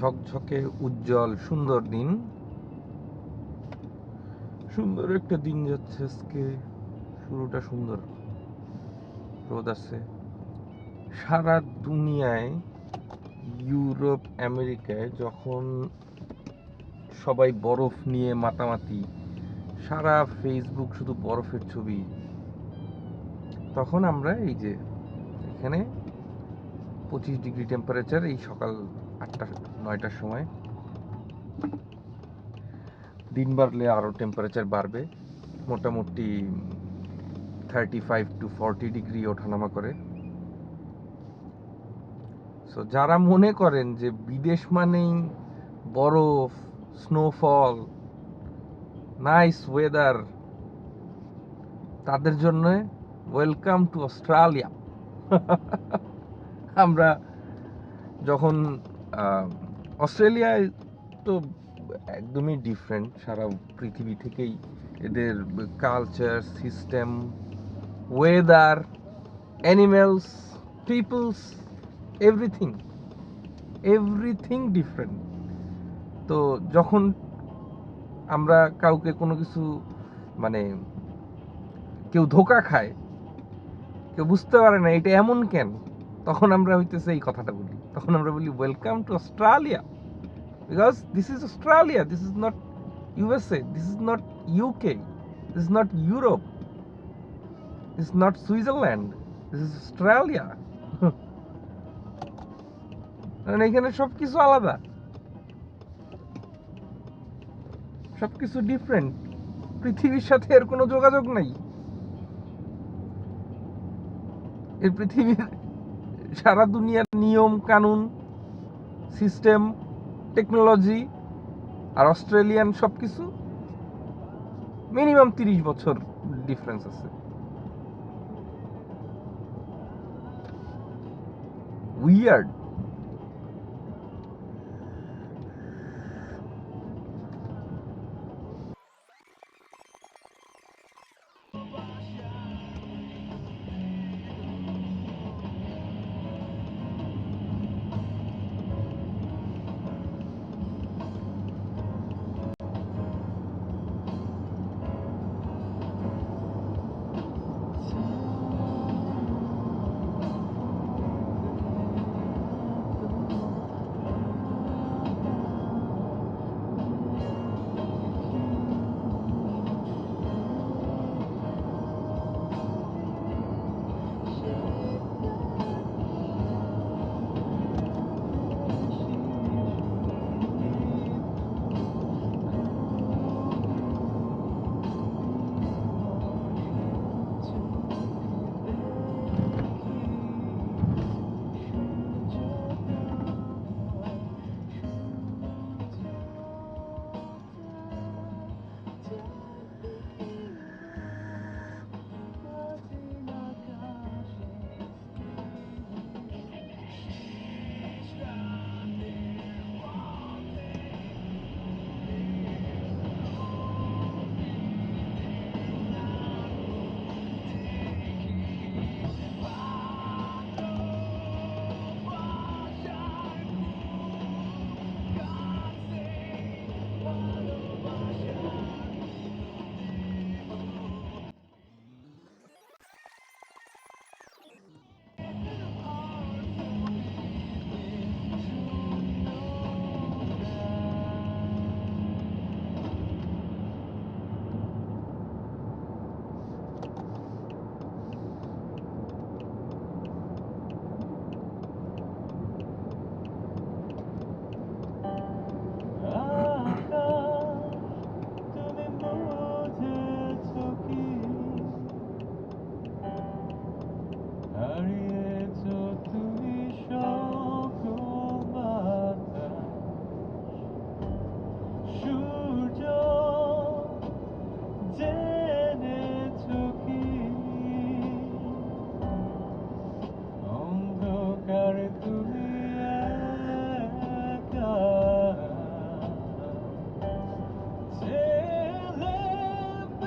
ঝকঝকে উজ্জ্বল সুন্দর দিন, সুন্দর একটা দিন যাচ্ছে আজকে। শুরুটা সুন্দর, রোদ আছে। সারা দুনিয়ায়, ইউরোপ আমেরিকায় যখন সবাই বরফ নিয়ে মাতামাতি, সারা ফেসবুক শুধু বরফের ছবি, তখন আমরা এই যে এখানে 25 ডিগ্রি টেম্পারেচার এই সকাল 8টা 9টার সময়। দিন বাড়লে আরও টেম্পারেচার বাড়বে, মোটামুটি 35 to 40 ডিগ্রি ওঠানামা করে। সো যারা মনে করেন যে বিদেশ মানেই বরফ, স্নোফল, নাইস ওয়েদার, তাদের জন্য ওয়েলকাম টু অস্ট্রেলিয়া। আমরা যখন অস্ট্রেলিয়ায় তো একদমই ডিফারেন্ট, সারা পৃথিবী থেকেই এদের culture, system, weather, animals, peoples, everything different. তো যখন আমরা কাউকে কোনো কিছু মানে কেউ ধোকা খায়, কেউ বুঝতে পারে না এটা এমন কেন, তখন আমরা হইতেছে এই কথাটা বলি, তখন আমরা বলি welcome to Australia, because this is Australia, this is not USA, this is not UK, this is not Europe, this is not Switzerland, this is Australia. কারণ এখানে সবকিছু আলাদা, সবকিছু ডিফারেন্ট, পৃথিবীর সাথে এর কোনো যোগাযোগ নাই। এর পৃথিবীর সারা দুনিয়ার নিয়ম কানুন, সিস্টেম, টেকনোলজি আর অস্ট্রেলিয়ান সবকিছু মিনিমাম 30 বছর ডিফারেন্স আছে। উইয়ার্ড।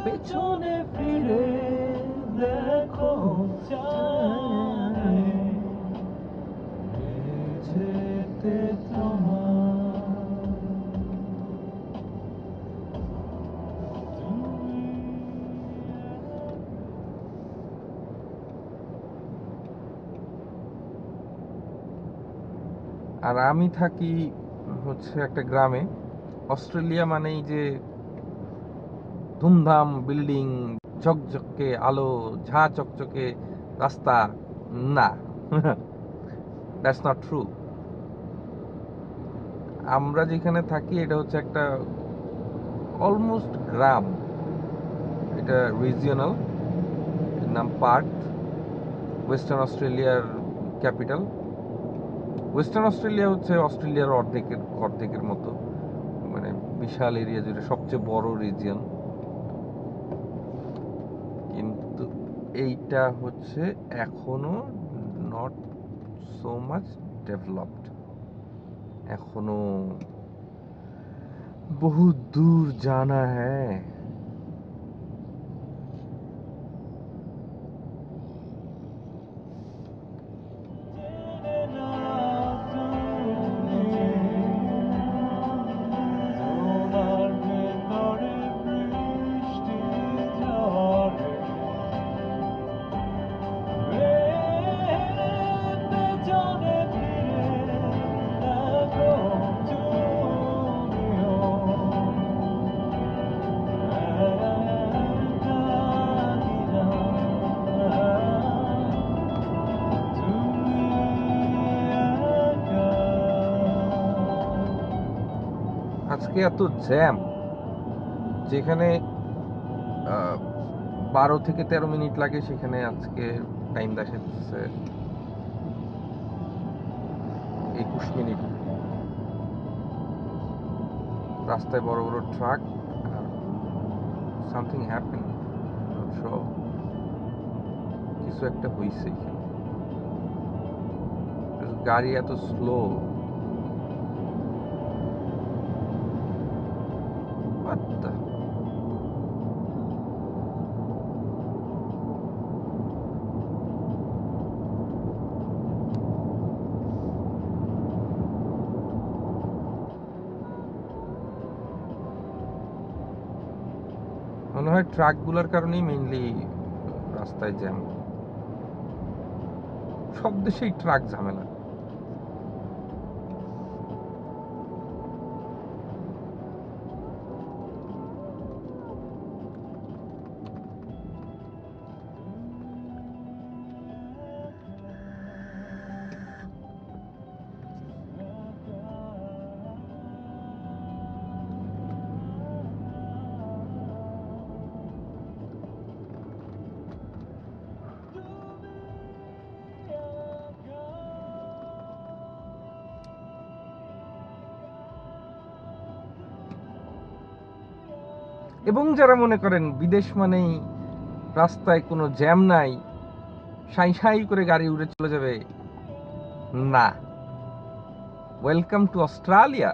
পেছনে ফিরে দেখো যেতে তোমার আর আমি থাকি হচ্ছে একটা গ্রামে। অস্ট্রেলিয়া মানেই যে ধুমধাম বিল্ডিং, ঝকঝকে আলো, ঝা চকচকে রাস্তা, না। That's not true. আমরা যেখানে থাকি এটা হচ্ছে একটা অলমোস্ট গ্রাম। এটা রিজিওনাল, এর নাম পার্থ, ওয়েস্টার্ন অস্ট্রেলিয়ার ক্যাপিটাল। ওয়েস্টার্ন অস্ট্রেলিয়া হচ্ছে অস্ট্রেলিয়ার অর্ধেকের মতো, মানে বিশাল এরিয়া জুড়ে সবচেয়ে বড় রিজিয়ন। কিন্তু এইটা হচ্ছে এখনো নট সো মাচ ডেভেলপড, এখনো বহুত দূর জানা হ্যায়। আজকে এত জ্যাম, যেখানে 12 থেকে 13 মিনিট লাগে সেখানে আজকে টাইম দেখাচ্ছে 21 মিনিট। রাস্তায় বড় বড় ট্রাক, সামথিং হ্যাপেন, কিছু একটা হয়েছে এখানে। গাড়ি এত স্লো, মনে হয় ট্রাকগুলোর কারণেই মেইনলি রাস্তায় জ্যাম। সব দেশেই ট্রাক ঝামেলা। এবং যারা মনে করেন বিদেশ মানেই রাস্তায় কোনো জ্যাম নাই, সাই সাই করে গাড়ি উড়ে চলে যাবে, না। Welcome to Australia.